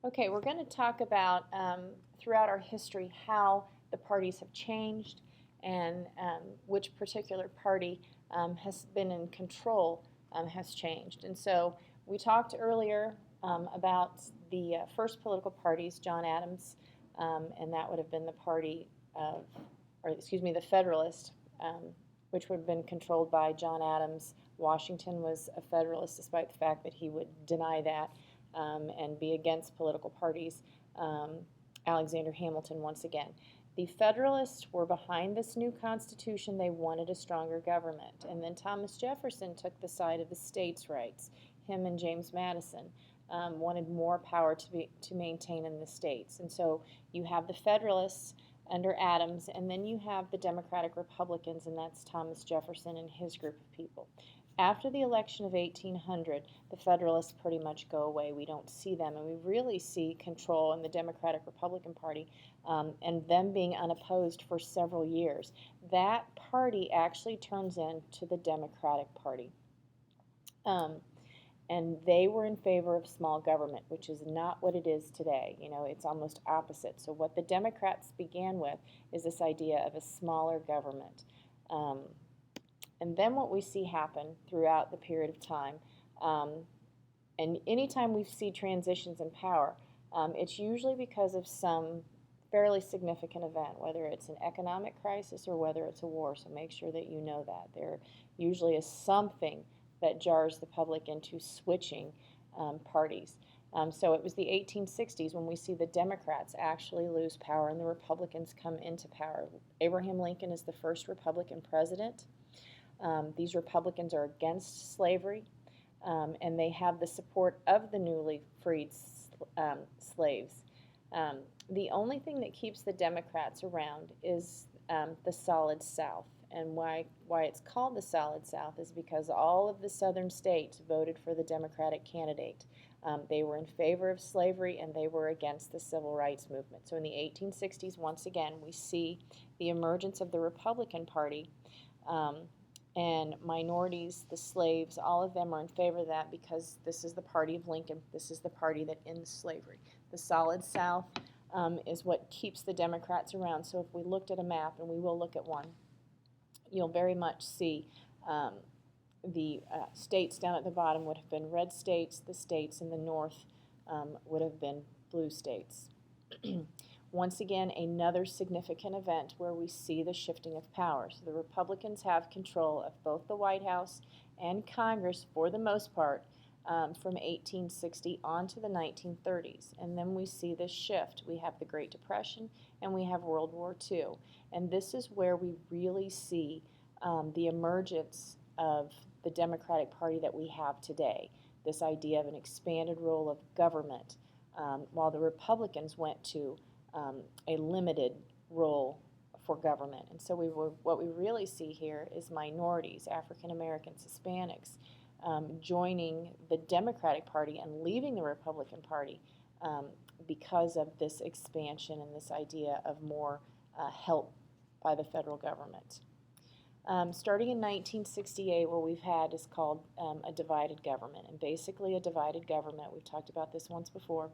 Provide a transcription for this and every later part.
Okay, we're going to talk about throughout our history how the parties have changed and which particular party has been in control has changed. And so we talked earlier about the first political parties, John Adams, and that would have been the party of, or excuse me, the Federalist, um, which would have been controlled by John Adams. Washington was a Federalist, despite the fact that he would deny that and be against political parties. Um, Alexander Hamilton, once again. The Federalists were behind this new Constitution. They wanted a stronger government. And then Thomas Jefferson took the side of the states' rights. Him and James Madison wanted more power to maintain in the states. And so you have the Federalists under Adams, and then you have the Democratic Republicans, and that's Thomas Jefferson and his group of people. After the election of 1800, the Federalists pretty much go away. We don't see them, and we really see control in the Democratic Republican Party and them being unopposed for several years. That party actually turns into the Democratic Party. Um, and they were in favor of small government, which is not what it is today. You know, it's almost opposite. So what the Democrats began with is this idea of a smaller government. Um, and then what we see happen throughout the period of time, um, and anytime we see transitions in power, it's usually because of some fairly significant event, whether it's an economic crisis or whether it's a war. So make sure that you know that. There usually is something that jars the public into switching parties. So it was the 1860s when we see the Democrats actually lose power and the Republicans come into power. Abraham Lincoln is the first Republican president. These Republicans are against slavery, and they have the support of the newly freed slaves. Um, the only thing that keeps the Democrats around is the Solid South. And why it's called the Solid South is because all of the southern states voted for the Democratic candidate. They were in favor of slavery and they were against the Civil Rights Movement. So in the 1860s, once again, we see the emergence of the Republican Party. And minorities, the slaves, all of them are in favor of that because this is the party of Lincoln. This is the party that ends slavery. The Solid South is what keeps the Democrats around. So if we looked at a map, and we will look at one, you'll very much see the states down at the bottom would have been red states. The states in the north would have been blue states. Once again, another significant event where we see the shifting of power. So the Republicans have control of both the White House and Congress for the most part from 1860 on to the 1930s. And then we see this shift. We have the Great Depression and we have World War II. And this is where we really see the emergence of the Democratic Party that we have today. This idea of an expanded role of government, while the Republicans went to a limited role for government. And so what we really see here is minorities, African Americans, Hispanics, joining the Democratic Party and leaving the Republican Party because of this expansion and this idea of more help by the federal government. Starting in 1968, what we've had is called a divided government. And basically a divided government, we've talked about this once before,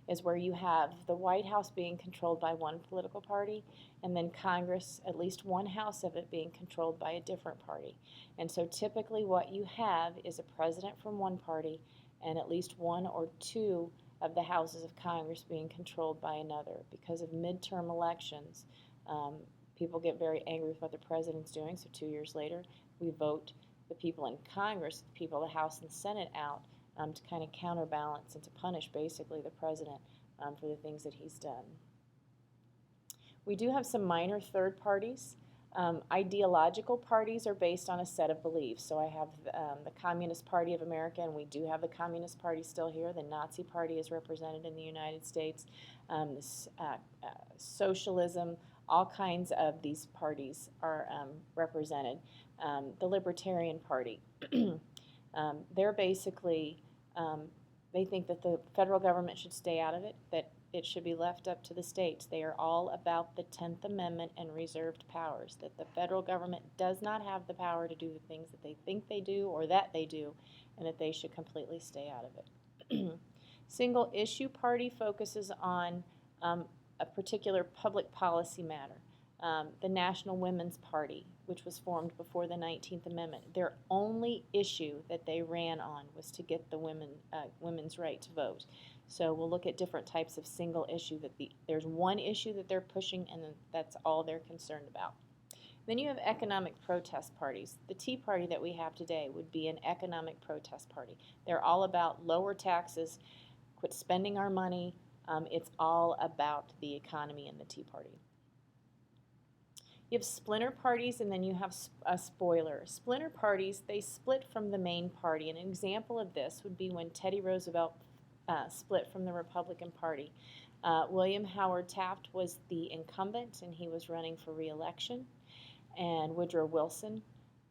is where you have the White House being controlled by one political party and then Congress, at least one house of it, being controlled by a different party. And so typically what you have is a president from one party and at least one or two of the houses of Congress being controlled by another. Because of midterm elections, people get very angry with what the president's doing, so 2 years later we vote the people in Congress, the people of the House and Senate out to kind of counterbalance and to punish basically the president for the things that he's done. We do have some minor third parties. Ideological parties are based on a set of beliefs. So I have the Communist Party of America, and we do have the Communist Party still here. The Nazi Party is represented in the United States. Socialism, all kinds of these parties are represented. The Libertarian Party. They're basically, they think that the federal government should stay out of it, that it should be left up to the states. They are all about the 10th Amendment and reserved powers, that the federal government does not have the power to do the things that they think they do or that they do, and that they should completely stay out of it. Single issue party focuses on a particular public policy matter. The National Women's Party, which was formed before the 19th Amendment, their only issue that they ran on was to get the women's right to vote. So we'll look at different types of single issue. There's one issue that they're pushing, and that's all they're concerned about. Then you have economic protest parties. The Tea Party that we have today would be an economic protest party. They're all about lower taxes, quit spending our money. It's all about the economy in the Tea Party. You have splinter parties, and then you have a spoiler. Splinter parties, they split from the main party. An example of this would be when Teddy Roosevelt split from the Republican Party. William Howard Taft was the incumbent, and he was running for re-election. And Woodrow Wilson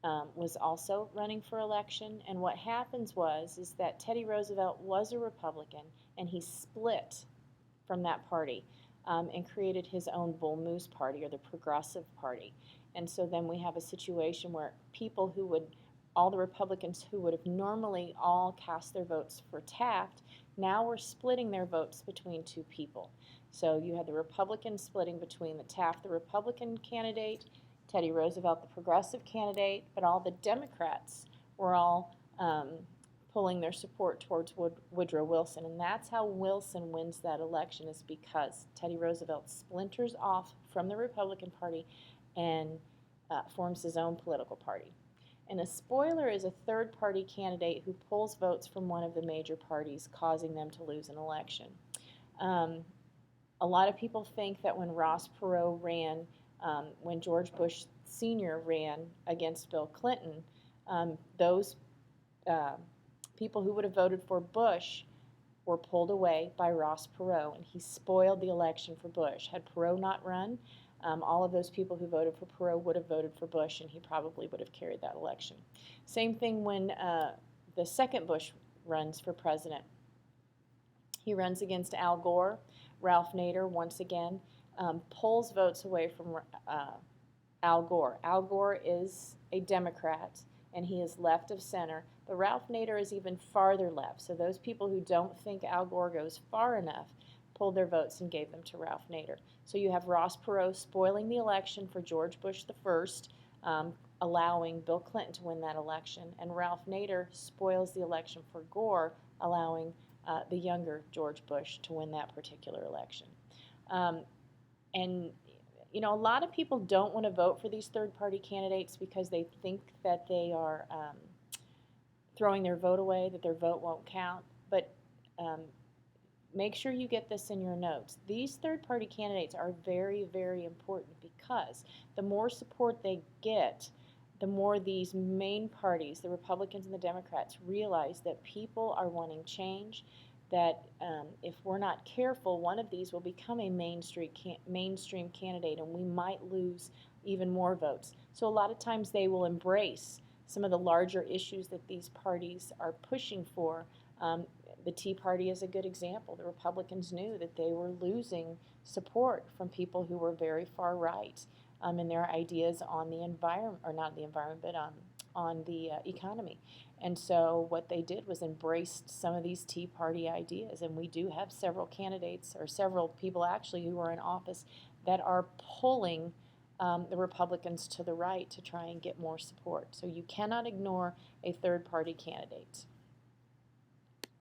was also running for election. And what happens is that Teddy Roosevelt was a Republican, and he split from that party. And created his own Bull Moose Party, or the Progressive Party. And so then we have a situation where all the Republicans who would have normally all cast their votes for Taft, now were splitting their votes between two people. So you had the Republicans splitting between the Taft, the Republican candidate, Teddy Roosevelt, the Progressive candidate, but all the Democrats were all pulling their support towards Woodrow Wilson. And that's how Wilson wins that election, is because Teddy Roosevelt splinters off from the Republican Party and forms his own political party. And a spoiler is a third-party candidate who pulls votes from one of the major parties, causing them to lose an election. A lot of people think that when Ross Perot ran, when George Bush Sr. ran against Bill Clinton, those people who would have voted for Bush were pulled away by Ross Perot, and he spoiled the election for Bush. Had Perot not run, all of those people who voted for Perot would have voted for Bush, and he probably would have carried that election. Same thing when the second Bush runs for president. He runs against Al Gore. Ralph Nader, once again, pulls votes away from Al Gore. Al Gore is a Democrat, and he is left of center. But Ralph Nader is even farther left. So those people who don't think Al Gore goes far enough pulled their votes and gave them to Ralph Nader. So you have Ross Perot spoiling the election for George Bush I, allowing Bill Clinton to win that election. And Ralph Nader spoils the election for Gore, allowing the younger George Bush to win that particular election. And you know, a lot of people don't want to vote for these third-party candidates because they think that they are throwing their vote away, that their vote won't count. But make sure you get this in your notes. These third-party candidates are very, very important, because the more support they get, the more these main parties, the Republicans and the Democrats, realize that people are wanting change, that if we're not careful, one of these will become a mainstream candidate, and we might lose even more votes. So a lot of times they will embrace some of the larger issues that these parties are pushing for. The Tea Party is a good example. The Republicans knew that they were losing support from people who were very far right in their ideas on the environment, or not the environment, but on the economy. And so what they did was embraced some of these Tea Party ideas. And we do have several candidates, or several people actually, who are in office that are pulling the Republicans to the right to try and get more support. So you cannot ignore a third-party candidate.